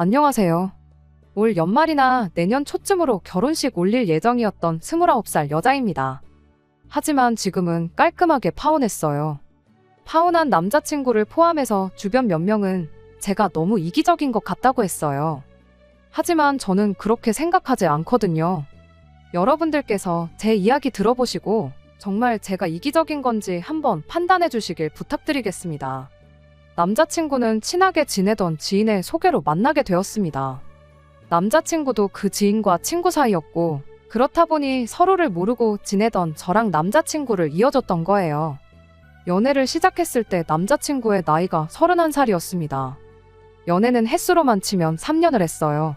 안녕하세요. 올 연말이나 내년 초쯤으로 결혼식 올릴 예정이었던 29살 여자입니다. 하지만 지금은 깔끔하게 파혼했어요. 파혼한 남자친구를 포함해서 주변 몇 명은 제가 너무 이기적인 것 같다고 했어요. 하지만 저는 그렇게 생각하지 않거든요. 여러분들께서 제 이야기 들어보시고 정말 제가 이기적인 건지 한번 판단해 주시길 부탁드리겠습니다. 남자친구는 친하게 지내던 지인의 소개로 만나게 되었습니다. 남자친구도 그 지인과 친구 사이였고, 그렇다 보니 서로를 모르고 지내던 저랑 남자친구를 이어줬던 거예요. 연애를 시작했을 때 남자친구의 나이가 31살이었습니다. 연애는 횟수로만 치면 3년을 했어요.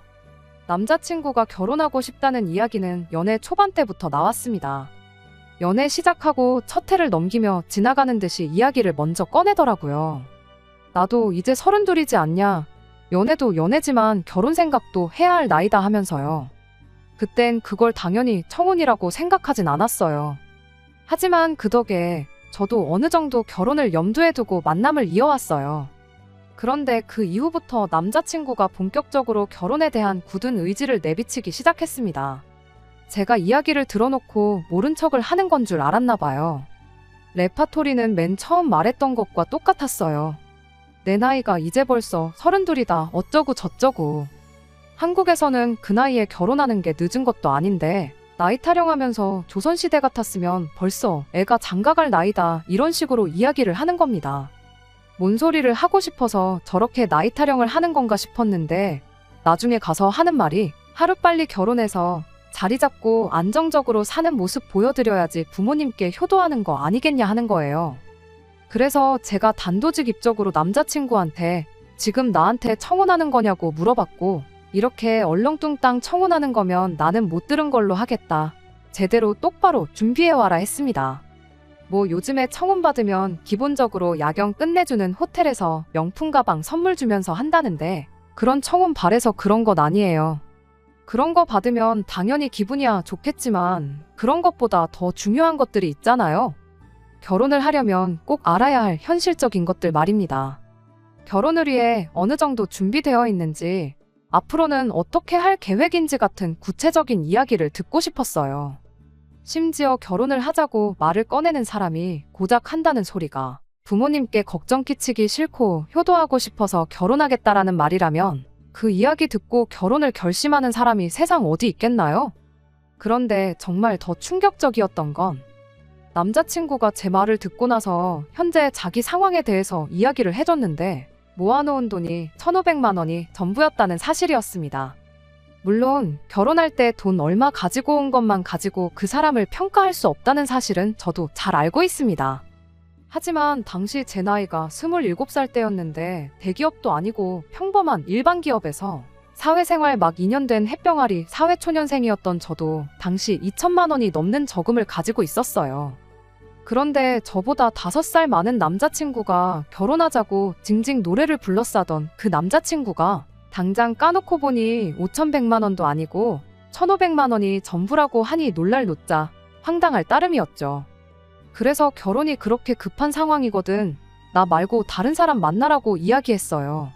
남자친구가 결혼하고 싶다는 이야기는 연애 초반 때부터 나왔습니다. 연애 시작하고 첫 해를 넘기며 지나가는 듯이 이야기를 먼저 꺼내더라고요. 나도 이제 32이지 않냐. 연애도 연애지만 결혼 생각도 해야 할 나이다 하면서요. 그땐 그걸 당연히 청혼이라고 생각하진 않았어요. 하지만 그 덕에 저도 어느 정도 결혼을 염두에 두고 만남을 이어왔어요. 그런데 그 이후부터 남자친구가 본격적으로 결혼에 대한 굳은 의지를 내비치기 시작했습니다. 제가 이야기를 들어놓고 모른 척을 하는 건 줄 알았나 봐요. 레파토리는 맨 처음 말했던 것과 똑같았어요. 내 나이가 이제 벌써 32이다 어쩌고 저쩌고. 한국에서는 그 나이에 결혼하는 게 늦은 것도 아닌데 나이 타령하면서 조선시대 같았으면 벌써 애가 장가갈 나이다 이런 식으로 이야기를 하는 겁니다. 뭔 소리를 하고 싶어서 저렇게 나이 타령을 하는 건가 싶었는데 나중에 가서 하는 말이 하루빨리 결혼해서 자리 잡고 안정적으로 사는 모습 보여드려야지 부모님께 효도하는 거 아니겠냐 하는 거예요. 그래서 제가 단도직입적으로 남자친구한테 지금 나한테 청혼하는 거냐고 물어봤고, 이렇게 얼렁뚱땅 청혼하는 거면 나는 못 들은 걸로 하겠다. 제대로 똑바로 준비해와라 했습니다. 뭐 요즘에 청혼 받으면 기본적으로 야경 끝내주는 호텔에서 명품 가방 선물 주면서 한다는데 그런 청혼 바래서 그런 건 아니에요. 그런 거 받으면 당연히 기분이야 좋겠지만 그런 것보다 더 중요한 것들이 있잖아요. 결혼을 하려면 꼭 알아야 할 현실적인 것들 말입니다. 결혼을 위해 어느 정도 준비되어 있는지, 앞으로는 어떻게 할 계획인지 같은 구체적인 이야기를 듣고 싶었어요. 심지어 결혼을 하자고 말을 꺼내는 사람이 고작 한다는 소리가 부모님께 걱정 끼치기 싫고 효도하고 싶어서 결혼하겠다라는 말이라면 그 이야기 듣고 결혼을 결심하는 사람이 세상 어디 있겠나요? 그런데 정말 더 충격적이었던 건 남자친구가 제 말을 듣고 나서 현재 자기 상황에 대해서 이야기를 해줬는데 모아놓은 돈이 1,500만 원이 전부였다는 사실이었습니다. 물론 결혼할 때 돈 얼마 가지고 온 것만 가지고 그 사람을 평가할 수 없다는 사실은 저도 잘 알고 있습니다. 하지만 당시 제 나이가 27살 때였는데 대기업도 아니고 평범한 일반 기업에서 사회생활 막 2년 된 햇병아리 사회초년생이었던 저도 당시 2천만 원이 넘는 저금을 가지고 있었어요. 그런데 저보다 5살 많은 남자친구가 결혼하자고 징징 노래를 불러싸던 그 남자친구가 당장 까놓고 보니 5,100만 원도 아니고 1,500만 원이 전부라고 하니 놀랄 노자 황당할 따름이었죠. 그래서 결혼이 그렇게 급한 상황이거든. 나 말고 다른 사람 만나라고 이야기했어요.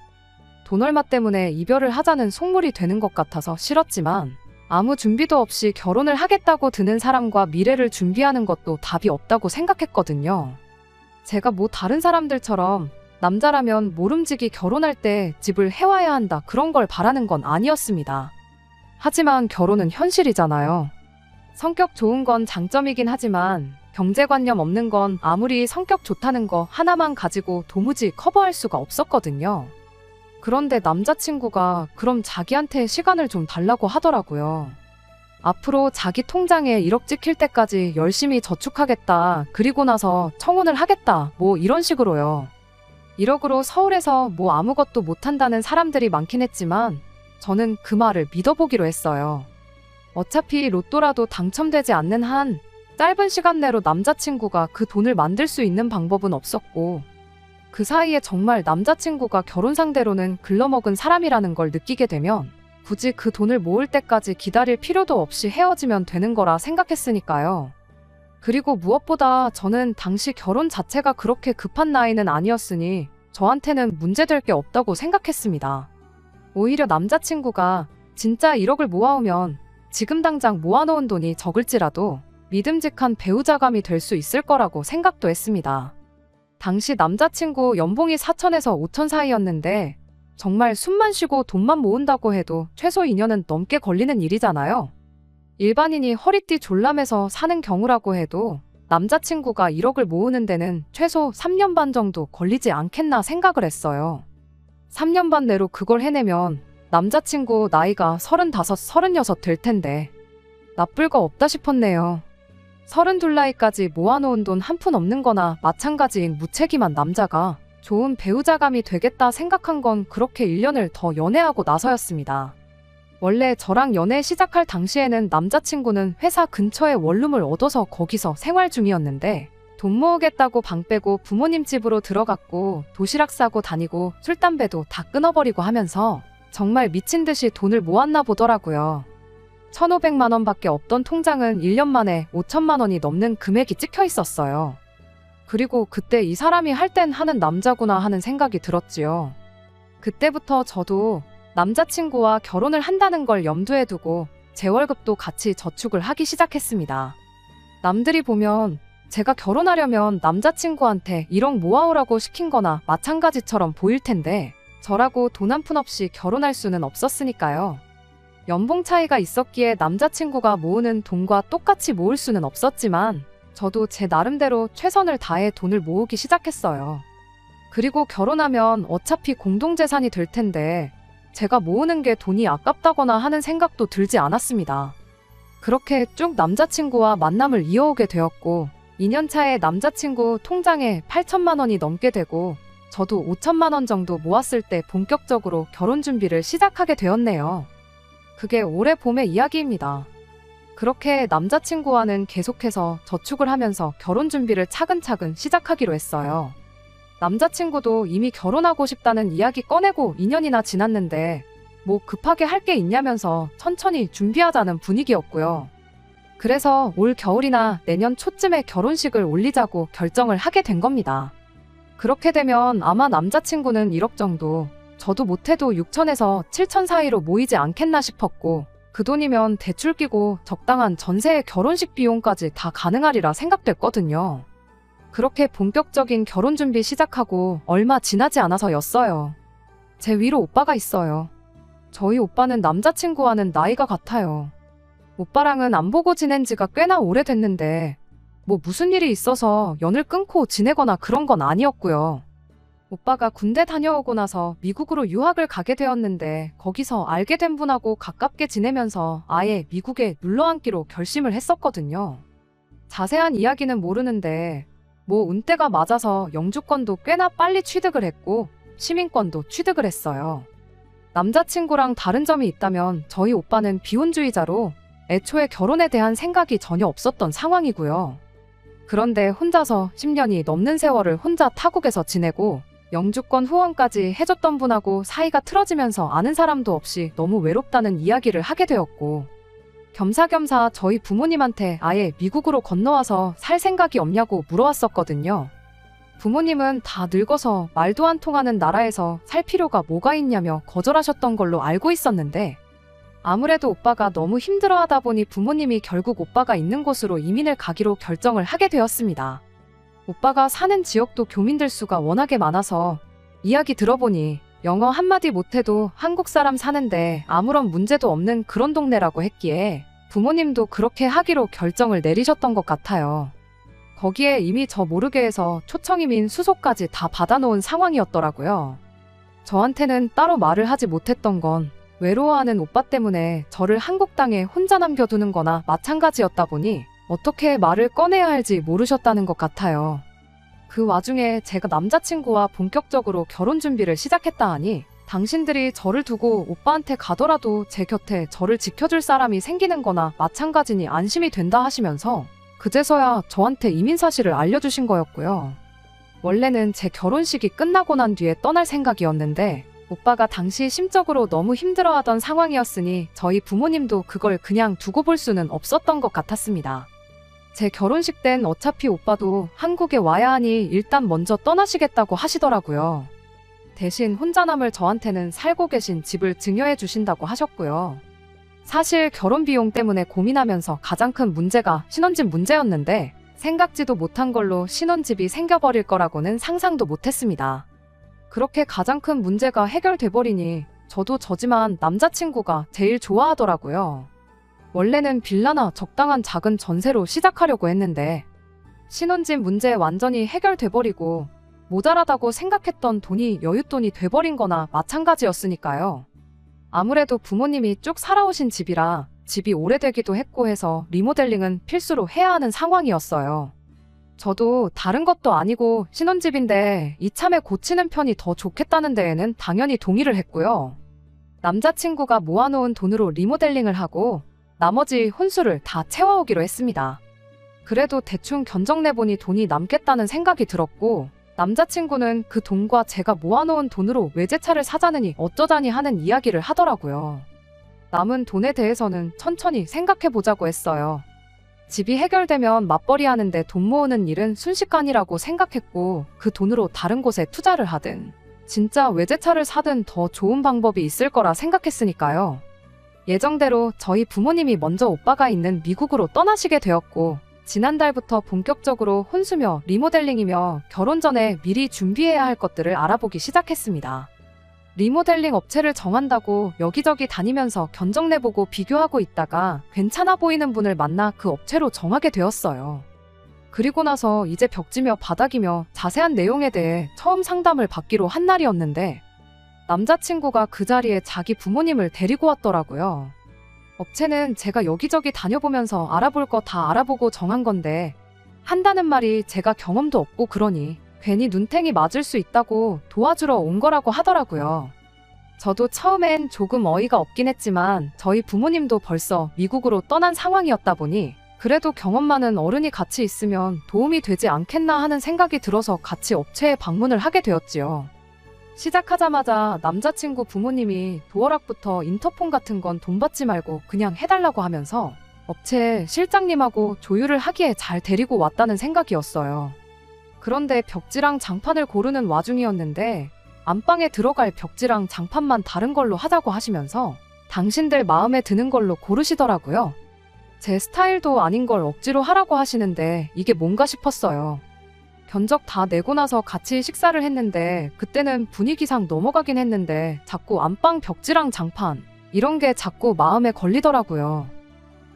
돈 얼마 때문에 이별을 하자는 속물이 되는 것 같아서 싫었지만 아무 준비도 없이 결혼을 하겠다고 드는 사람과 미래를 준비하는 것도 답이 없다고 생각했거든요. 제가 뭐 다른 사람들처럼 남자라면 모름지기 결혼할 때 집을 해와야 한다 그런 걸 바라는 건 아니었습니다. 하지만 결혼은 현실이잖아요. 성격 좋은 건 장점이긴 하지만 경제관념 없는 건 아무리 성격 좋다는 거 하나만 가지고 도무지 커버할 수가 없었거든요. 그런데 남자친구가 그럼 자기한테 시간을 좀 달라고 하더라고요. 앞으로 자기 통장에 1억 찍힐 때까지 열심히 저축하겠다. 그리고 나서 청혼을 하겠다. 뭐 이런 식으로요. 1억으로 서울에서 뭐 아무것도 못한다는 사람들이 많긴 했지만 저는 그 말을 믿어보기로 했어요. 어차피 로또라도 당첨되지 않는 한 짧은 시간 내로 남자친구가 그 돈을 만들 수 있는 방법은 없었고 그 사이에 정말 남자친구가 결혼 상대로는 글러먹은 사람이라는 걸 느끼게 되면 굳이 그 돈을 모을 때까지 기다릴 필요도 없이 헤어지면 되는 거라 생각했으니까요. 그리고 무엇보다 저는 당시 결혼 자체가 그렇게 급한 나이는 아니었으니 저한테는 문제될 게 없다고 생각했습니다. 오히려 남자친구가 진짜 1억을 모아오면 지금 당장 모아놓은 돈이 적을지라도 믿음직한 배우자감이 될 수 있을 거라고 생각도 했습니다. 당시 남자친구 연봉이 4천에서 5천 사이였는데 정말 숨만 쉬고 돈만 모은다고 해도 최소 2년은 넘게 걸리는 일이잖아요. 일반인이 허리띠 졸라매서 사는 경우라고 해도 남자친구가 1억을 모으는 데는 최소 3년 반 정도 걸리지 않겠나 생각을 했어요. 3년 반 내로 그걸 해내면 남자친구 나이가 35, 36 될 텐데 나쁠 거 없다 싶었네요. 32 나이까지 모아놓은 돈 한 푼 없는 거나 마찬가지인 무책임한 남자가 좋은 배우자감이 되겠다 생각한 건 그렇게 1년을 더 연애하고 나서였습니다. 원래 저랑 연애 시작할 당시에는 남자친구는 회사 근처에 원룸을 얻어서 거기서 생활 중이었는데 돈 모으겠다고 방 빼고 부모님 집으로 들어갔고 도시락 싸고 다니고 술 담배도 다 끊어버리고 하면서 정말 미친 듯이 돈을 모았나 보더라고요. 1,500만 원밖에 없던 통장은 1년 만에 5천만 원이 넘는 금액이 찍혀 있었어요. 그리고 그때 이 사람이 할 땐 하는 남자구나 하는 생각이 들었지요. 그때부터 저도 남자친구와 결혼을 한다는 걸 염두에 두고 제 월급도 같이 저축을 하기 시작했습니다. 남들이 보면 제가 결혼하려면 남자친구한테 1억 모아오라고 시킨 거나 마찬가지처럼 보일 텐데 저라고 돈 한 푼 없이 결혼할 수는 없었으니까요. 연봉 차이가 있었기에 남자친구가 모으는 돈과 똑같이 모을 수는 없었지만 저도 제 나름대로 최선을 다해 돈을 모으기 시작했어요. 그리고 결혼하면 어차피 공동재산이 될 텐데 제가 모으는 게 돈이 아깝다거나 하는 생각도 들지 않았습니다. 그렇게 쭉 남자친구와 만남을 이어오게 되었고 2년 차에 남자친구 통장에 8천만 원이 넘게 되고 저도 5천만 원 정도 모았을 때 본격적으로 결혼 준비를 시작하게 되었네요. 그게 올해 봄의 이야기입니다. 그렇게 남자친구와는 계속해서 저축을 하면서 결혼 준비를 차근차근 시작하기로 했어요. 남자친구도 이미 결혼하고 싶다는 이야기 꺼내고 2년이나 지났는데 뭐 급하게 할 게 있냐면서 천천히 준비하자는 분위기였고요. 그래서 올 겨울이나 내년 초쯤에 결혼식을 올리자고 결정을 하게 된 겁니다. 그렇게 되면 아마 남자친구는 1억 정도, 저도 못해도 6천에서 7천 사이로 모이지 않겠나 싶었고 그 돈이면 대출 끼고 적당한 전세의 결혼식 비용까지 다 가능하리라 생각됐거든요. 그렇게 본격적인 결혼 준비 시작하고 얼마 지나지 않아서였어요. 제 위로 오빠가 있어요. 저희 오빠는 남자친구와는 나이가 같아요. 오빠랑은 안 보고 지낸 지가 꽤나 오래됐는데 뭐 무슨 일이 있어서 연을 끊고 지내거나 그런 건 아니었고요. 오빠가 군대 다녀오고 나서 미국으로 유학을 가게 되었는데 거기서 알게 된 분하고 가깝게 지내면서 아예 미국에 눌러앉기로 결심을 했었거든요. 자세한 이야기는 모르는데 뭐 운때가 맞아서 영주권도 꽤나 빨리 취득을 했고 시민권도 취득을 했어요. 남자친구랑 다른 점이 있다면 저희 오빠는 비혼주의자로 애초에 결혼에 대한 생각이 전혀 없었던 상황이고요. 그런데 혼자서 10년이 넘는 세월을 혼자 타국에서 지내고 영주권 후원까지 해줬던 분하고 사이가 틀어지면서 아는 사람도 없이 너무 외롭다는 이야기를 하게 되었고 겸사겸사 저희 부모님한테 아예 미국으로 건너와서 살 생각이 없냐고 물어왔었거든요. 부모님은 다 늙어서 말도 안 통하는 나라에서 살 필요가 뭐가 있냐며 거절하셨던 걸로 알고 있었는데 아무래도 오빠가 너무 힘들어하다 보니 부모님이 결국 오빠가 있는 곳으로 이민을 가기로 결정을 하게 되었습니다. 오빠가 사는 지역도 교민들 수가 워낙에 많아서 이야기 들어보니 영어 한마디 못해도 한국 사람 사는데 아무런 문제도 없는 그런 동네라고 했기에 부모님도 그렇게 하기로 결정을 내리셨던 것 같아요. 거기에 이미 저 모르게 해서 초청이민 수소까지 다 받아놓은 상황이었더라고요. 저한테는 따로 말을 하지 못했던 건 외로워하는 오빠 때문에 저를 한국 땅에 혼자 남겨두는 거나 마찬가지였다 보니 어떻게 말을 꺼내야 할지 모르셨다는 것 같아요. 그 와중에 제가 남자친구와 본격적으로 결혼 준비를 시작했다 하니 당신들이 저를 두고 오빠한테 가더라도 제 곁에 저를 지켜줄 사람이 생기는 거나 마찬가지니 안심이 된다 하시면서 그제서야 저한테 이민 사실을 알려주신 거였고요. 원래는 제 결혼식이 끝나고 난 뒤에 떠날 생각이었는데 오빠가 당시 심적으로 너무 힘들어하던 상황이었으니 저희 부모님도 그걸 그냥 두고 볼 수는 없었던 것 같았습니다. 제 결혼식 땐 어차피 오빠도 한국에 와야 하니 일단 먼저 떠나시겠다고 하시더라고요. 대신 혼자 남을 저한테는 살고 계신 집을 증여해 주신다고 하셨고요. 사실 결혼 비용 때문에 고민하면서 가장 큰 문제가 신혼집 문제였는데 생각지도 못한 걸로 신혼집이 생겨버릴 거라고는 상상도 못했습니다. 그렇게 가장 큰 문제가 해결돼 버리니 저도 저지만 남자친구가 제일 좋아하더라고요. 원래는 빌라나 적당한 작은 전세로 시작하려고 했는데 신혼집 문제 완전히 해결돼 버리고 모자라다고 생각했던 돈이 여윳돈이 돼버린 거나 마찬가지였으니까요. 아무래도 부모님이 쭉 살아오신 집이라 집이 오래되기도 했고 해서 리모델링은 필수로 해야 하는 상황이었어요. 저도 다른 것도 아니고 신혼집인데 이참에 고치는 편이 더 좋겠다는 데에는 당연히 동의를 했고요. 남자친구가 모아놓은 돈으로 리모델링을 하고 나머지 혼수를 다 채워오기로 했습니다. 그래도 대충 견적내보니 돈이 남겠다는 생각이 들었고 남자친구는 그 돈과 제가 모아놓은 돈으로 외제차를 사자느니 어쩌자니 하는 이야기를 하더라고요. 남은 돈에 대해서는 천천히 생각해보자고 했어요. 집이 해결되면 맞벌이 하는데 돈 모으는 일은 순식간이라고 생각했고 그 돈으로 다른 곳에 투자를 하든 진짜 외제차를 사든 더 좋은 방법이 있을 거라 생각했으니까요. 예정대로 저희 부모님이 먼저 오빠가 있는 미국으로 떠나시게 되었고 지난달부터 본격적으로 혼수며 리모델링이며 결혼 전에 미리 준비해야 할 것들을 알아보기 시작했습니다. 리모델링 업체를 정한다고 여기저기 다니면서 견적 내보고 비교하고 있다가 괜찮아 보이는 분을 만나 그 업체로 정하게 되었어요. 그리고 나서 이제 벽지며 바닥이며 자세한 내용에 대해 처음 상담을 받기로 한 날이었는데 남자친구가 그 자리에 자기 부모님을 데리고 왔더라고요. 업체는 제가 여기저기 다녀보면서 알아볼 거 다 알아보고 정한 건데 한다는 말이 제가 경험도 없고 그러니 괜히 눈탱이 맞을 수 있다고 도와주러 온 거라고 하더라고요. 저도 처음엔 조금 어이가 없긴 했지만 저희 부모님도 벌써 미국으로 떠난 상황이었다 보니 그래도 경험 많은 어른이 같이 있으면 도움이 되지 않겠나 하는 생각이 들어서 같이 업체에 방문을 하게 되었지요. 시작하자마자 남자친구 부모님이 도어락부터 인터폰 같은 건 돈 받지 말고 그냥 해달라고 하면서 업체 실장님하고 조율을 하기에 잘 데리고 왔다는 생각이었어요. 그런데 벽지랑 장판을 고르는 와중이었는데 안방에 들어갈 벽지랑 장판만 다른 걸로 하자고 하시면서 당신들 마음에 드는 걸로 고르시더라고요. 제 스타일도 아닌 걸 억지로 하라고 하시는데 이게 뭔가 싶었어요. 견적 다 내고 나서 같이 식사를 했는데 그때는 분위기상 넘어가긴 했는데 자꾸 안방 벽지랑 장판 이런 게 자꾸 마음에 걸리더라고요.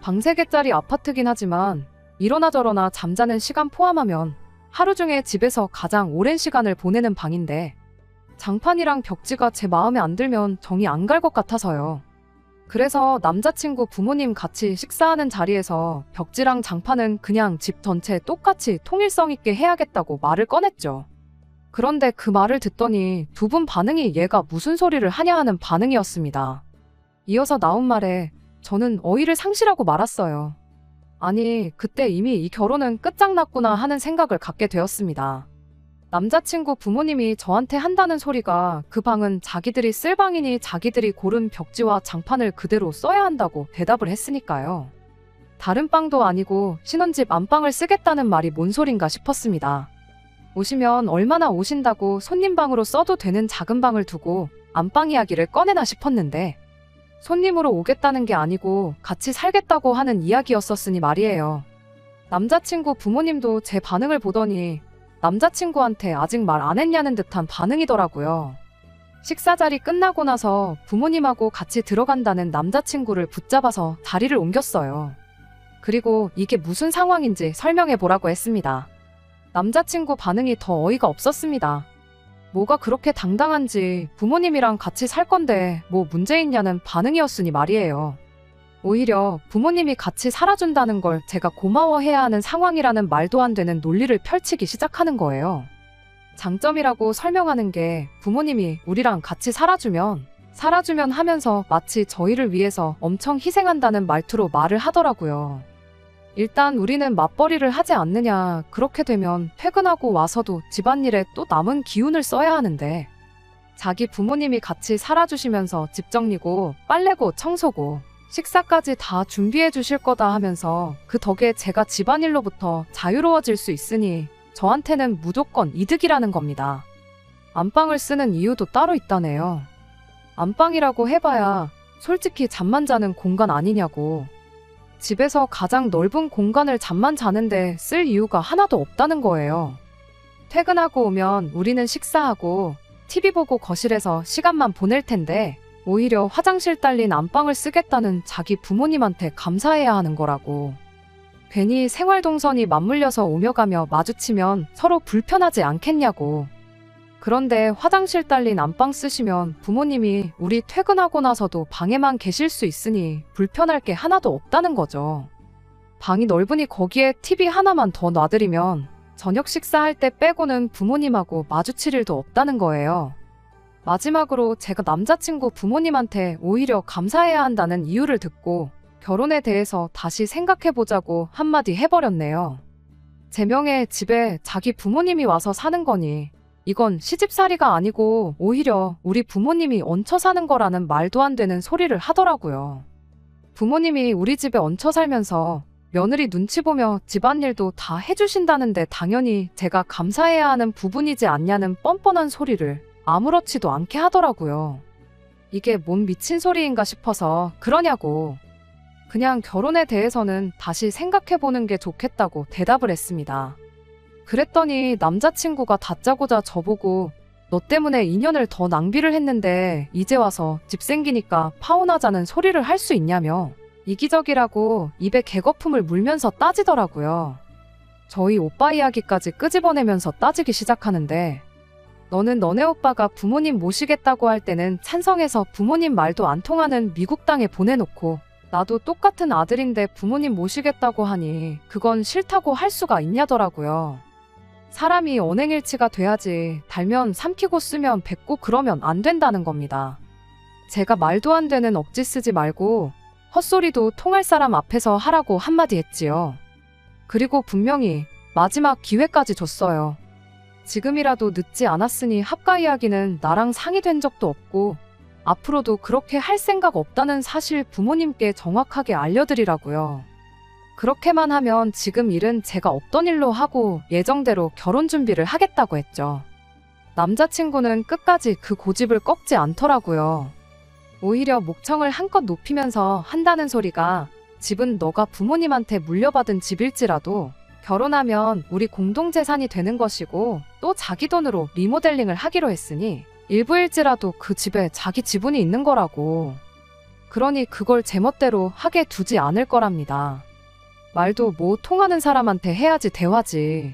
방 3개짜리 아파트긴 하지만 이러나 저러나 잠자는 시간 포함하면 하루 중에 집에서 가장 오랜 시간을 보내는 방인데 장판이랑 벽지가 제 마음에 안 들면 정이 안 갈 것 같아서요. 그래서 남자친구 부모님 같이 식사하는 자리에서 벽지랑 장판은 그냥 집 전체 똑같이 통일성 있게 해야겠다고 말을 꺼냈죠. 그런데 그 말을 듣더니 두 분 반응이 얘가 무슨 소리를 하냐 하는 반응이었습니다. 이어서 나온 말에 저는 어이를 상실하고 말았어요. 아니, 그때 이미 이 결혼은 끝장났구나 하는 생각을 갖게 되었습니다. 남자친구 부모님이 저한테 한다는 소리가 그 방은 자기들이 쓸 방이니 자기들이 고른 벽지와 장판을 그대로 써야 한다고 대답을 했으니까요. 다른 방도 아니고 신혼집 안방을 쓰겠다는 말이 뭔 소린가 싶었습니다. 오시면 얼마나 오신다고 손님 방으로 써도 되는 작은 방을 두고 안방 이야기를 꺼내나 싶었는데 손님으로 오겠다는 게 아니고 같이 살겠다고 하는 이야기였었으니 말이에요. 남자친구 부모님도 제 반응을 보더니 남자친구한테 아직 말 안 했냐는 듯한 반응이더라고요. 식사 자리 끝나고 나서 부모님하고 같이 들어간다는 남자친구를 붙잡아서 자리를 옮겼어요. 그리고 이게 무슨 상황인지 설명해 보라고 했습니다. 남자친구 반응이 더 어이가 없었습니다. 뭐가 그렇게 당당한지 부모님이랑 같이 살 건데 뭐 문제 있냐는 반응이었으니 말이에요. 오히려 부모님이 같이 살아준다는 걸 제가 고마워해야 하는 상황이라는 말도 안 되는 논리를 펼치기 시작하는 거예요. 장점이라고 설명하는 게 부모님이 우리랑 같이 살아주면 하면서 마치 저희를 위해서 엄청 희생한다는 말투로 말을 하더라고요. 일단 우리는 맞벌이를 하지 않느냐, 그렇게 되면 퇴근하고 와서도 집안일에 또 남은 기운을 써야 하는데 자기 부모님이 같이 살아주시면서 집 정리고 빨래고 청소고 식사까지 다 준비해 주실 거다 하면서 그 덕에 제가 집안일로부터 자유로워질 수 있으니 저한테는 무조건 이득이라는 겁니다. 안방을 쓰는 이유도 따로 있다네요. 안방이라고 해봐야 솔직히 잠만 자는 공간 아니냐고. 집에서 가장 넓은 공간을 잠만 자는데 쓸 이유가 하나도 없다는 거예요. 퇴근하고 오면 우리는 식사하고 TV 보고 거실에서 시간만 보낼 텐데 오히려 화장실 딸린 안방을 쓰겠다는 자기 부모님한테 감사해야 하는 거라고. 괜히 생활동선이 맞물려서 오며 가며 마주치면 서로 불편하지 않겠냐고. 그런데 화장실 딸린 안방 쓰시면 부모님이 우리 퇴근하고 나서도 방에만 계실 수 있으니 불편할 게 하나도 없다는 거죠. 방이 넓으니 거기에 TV 하나만 더 놔드리면 저녁 식사할 때 빼고는 부모님하고 마주칠 일도 없다는 거예요. 마지막으로 제가 남자친구 부모님한테 오히려 감사해야 한다는 이유를 듣고 결혼에 대해서 다시 생각해보자고 한마디 해버렸네요. 제 명의 집에 자기 부모님이 와서 사는 거니 이건 시집살이가 아니고 오히려 우리 부모님이 얹혀 사는 거라는 말도 안 되는 소리를 하더라고요. 부모님이 우리 집에 얹혀 살면서 며느리 눈치 보며 집안일도 다 해주신다는데 당연히 제가 감사해야 하는 부분이지 않냐는 뻔뻔한 소리를 아무렇지도 않게 하더라고요. 이게 뭔 미친 소리인가 싶어서 그러냐고. 그냥 결혼에 대해서는 다시 생각해보는 게 좋겠다고 대답을 했습니다. 그랬더니 남자친구가 다짜고짜 저보고 너 때문에 2년을 더 낭비를 했는데 이제 와서 집 생기니까 파혼하자는 소리를 할 수 있냐며 이기적이라고 입에 개거품을 물면서 따지더라고요. 저희 오빠 이야기까지 끄집어내면서 따지기 시작하는데 너는 너네 오빠가 부모님 모시겠다고 할 때는 찬성해서 부모님 말도 안 통하는 미국 땅에 보내놓고 나도 똑같은 아들인데 부모님 모시겠다고 하니 그건 싫다고 할 수가 있냐더라고요. 사람이 언행일치가 돼야지 달면 삼키고 쓰면 뱉고 그러면 안 된다는 겁니다. 제가 말도 안 되는 억지 쓰지 말고 헛소리도 통할 사람 앞에서 하라고 한마디 했지요. 그리고 분명히 마지막 기회까지 줬어요. 지금이라도 늦지 않았으니 합가 이야기는 나랑 상의된 적도 없고 앞으로도 그렇게 할 생각 없다는 사실 부모님께 정확하게 알려드리라고요. 그렇게만 하면 지금 일은 제가 없던 일로 하고 예정대로 결혼 준비를 하겠다고 했죠. 남자친구는 끝까지 그 고집을 꺾지 않더라고요. 오히려 목청을 한껏 높이면서 한다는 소리가 집은 너가 부모님한테 물려받은 집일지라도 결혼하면 우리 공동재산이 되는 것이고 또 자기 돈으로 리모델링을 하기로 했으니 일부일지라도 그 집에 자기 지분이 있는 거라고. 그러니 그걸 제멋대로 하게 두지 않을 거랍니다. 말도 뭐 통하는 사람한테 해야지 대화지.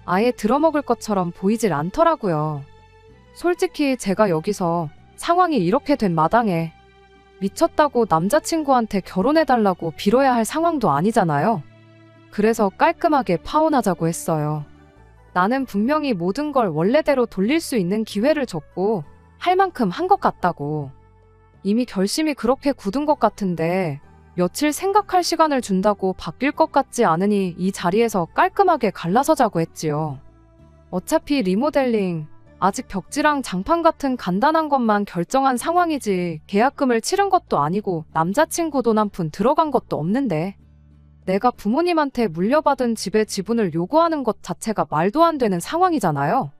아예 들어먹을 것처럼 보이질 않더라고요. 솔직히 제가 여기서 상황이 이렇게 된 마당에 미쳤다고 남자친구한테 결혼해달라고 빌어야 할 상황도 아니잖아요. 그래서 깔끔하게 파혼하자고 했어요. 나는 분명히 모든 걸 원래대로 돌릴 수 있는 기회를 줬고 할 만큼 한 것 같다고. 이미 결심이 그렇게 굳은 것 같은데 며칠 생각할 시간을 준다고 바뀔 것 같지 않으니 이 자리에서 깔끔하게 갈라서자고 했지요. 어차피 리모델링, 아직 벽지랑 장판 같은 간단한 것만 결정한 상황이지 계약금을 치른 것도 아니고 남자친구 돈 한 푼 들어간 것도 없는데 내가 부모님한테 물려받은 집의 지분을 요구하는 것 자체가 말도 안 되는 상황이잖아요.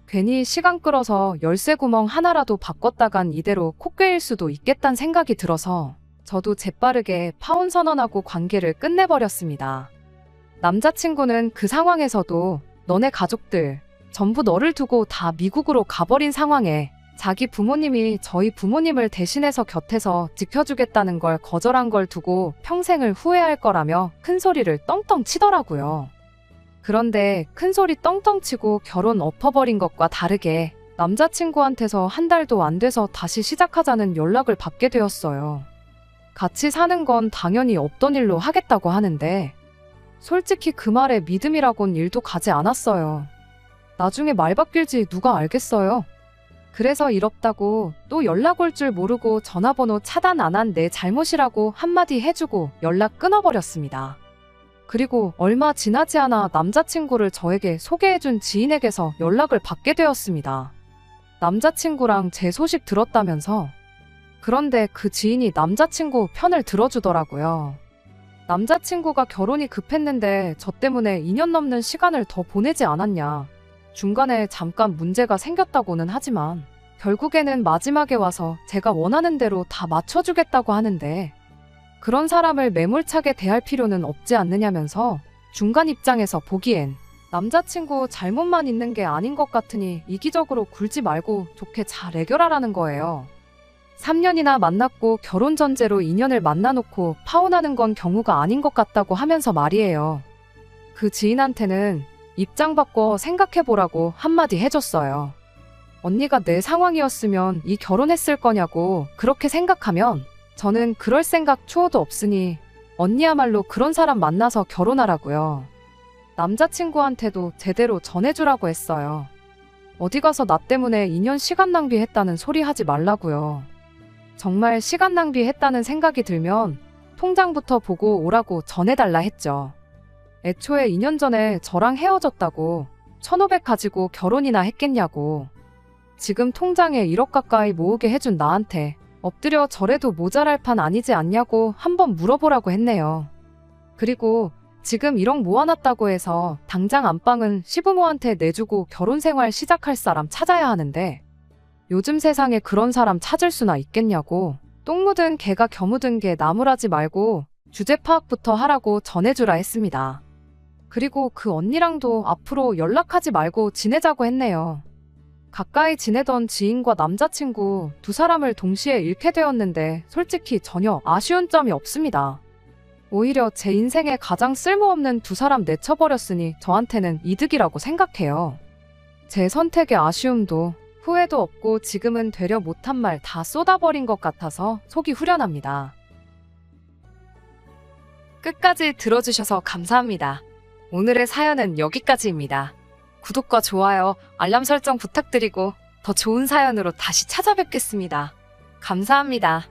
괜히 시간 끌어서 열쇠 구멍 하나라도 바꿨다간 이대로 콧괴일 수도 있겠다는 생각이 들어서 저도 재빠르게 파혼 선언하고 관계를 끝내버렸습니다. 남자친구는 그 상황에서도 너네 가족들 전부 너를 두고 다 미국으로 가버린 상황에 자기 부모님이 저희 부모님을 대신해서 곁에서 지켜주겠다는 걸 거절한 걸 두고 평생을 후회할 거라며 큰 소리를 떵떵 치더라고요. 그런데 큰 소리 떵떵 치고 결혼 엎어버린 것과 다르게 남자친구한테서 한 달도 안 돼서 다시 시작하자는 연락을 받게 되었어요. 같이 사는 건 당연히 없던 일로 하겠다고 하는데 솔직히 그 말에 믿음이라곤 일도 가지 않았어요. 나중에 말 바뀔지 누가 알겠어요. 그래서 이럽다고 또 연락 올 줄 모르고 전화번호 차단 안 한 내 잘못이라고 한마디 해주고 연락 끊어버렸습니다. 그리고 얼마 지나지 않아 남자친구를 저에게 소개해준 지인에게서 연락을 받게 되었습니다. 남자친구랑 제 소식 들었다면서. 그런데 그 지인이 남자친구 편을 들어주더라고요. 남자친구가 결혼이 급했는데 저 때문에 2년 넘는 시간을 더 보내지 않았냐. 중간에 잠깐 문제가 생겼다고는 하지만 결국에는 마지막에 와서 제가 원하는 대로 다 맞춰주겠다고 하는데 그런 사람을 매몰차게 대할 필요는 없지 않느냐면서 중간 입장에서 보기엔 남자친구 잘못만 있는 게 아닌 것 같으니 이기적으로 굴지 말고 좋게 잘 해결하라는 거예요. 3년이나 만났고 결혼 전제로 인연을 만나놓고 파혼하는 건 경우가 아닌 것 같다고 하면서 말이에요. 그 지인한테는 입장 바꿔 생각해보라고 한마디 해줬어요. 언니가 내 상황이었으면 이 결혼했을 거냐고 그렇게 생각하면 저는 그럴 생각 추호도 없으니 언니야말로 그런 사람 만나서 결혼하라고요. 남자친구한테도 제대로 전해주라고 했어요. 어디 가서 나 때문에 2년 시간 낭비했다는 소리 하지 말라고요. 정말 시간 낭비했다는 생각이 들면 통장부터 보고 오라고 전해달라 했죠. 애초에 2년 전에 저랑 헤어졌다고 1,500 가지고 결혼이나 했겠냐고. 지금 통장에 1억 가까이 모으게 해준 나한테 엎드려 절해도 모자랄 판 아니지 않냐고 한번 물어보라고 했네요. 그리고 지금 1억 모아놨다고 해서 당장 안방은 시부모한테 내주고 결혼 생활 시작할 사람 찾아야 하는데 요즘 세상에 그런 사람 찾을 수나 있겠냐고. 똥 묻은 개가 겨 묻은 개 나무라지 말고 주제 파악부터 하라고 전해주라 했습니다. 그리고 그 언니랑도 앞으로 연락하지 말고 지내자고 했네요. 가까이 지내던 지인과 남자친구 두 사람을 동시에 잃게 되었는데 솔직히 전혀 아쉬운 점이 없습니다. 오히려 제 인생에 가장 쓸모없는 두 사람 내쳐버렸으니 저한테는 이득이라고 생각해요. 제 선택의 아쉬움도 후회도 없고 지금은 되려 못한 말 다 쏟아버린 것 같아서 속이 후련합니다. 끝까지 들어주셔서 감사합니다. 오늘의 사연은 여기까지입니다. 구독과 좋아요, 알람 설정 부탁드리고 더 좋은 사연으로 다시 찾아뵙겠습니다. 감사합니다.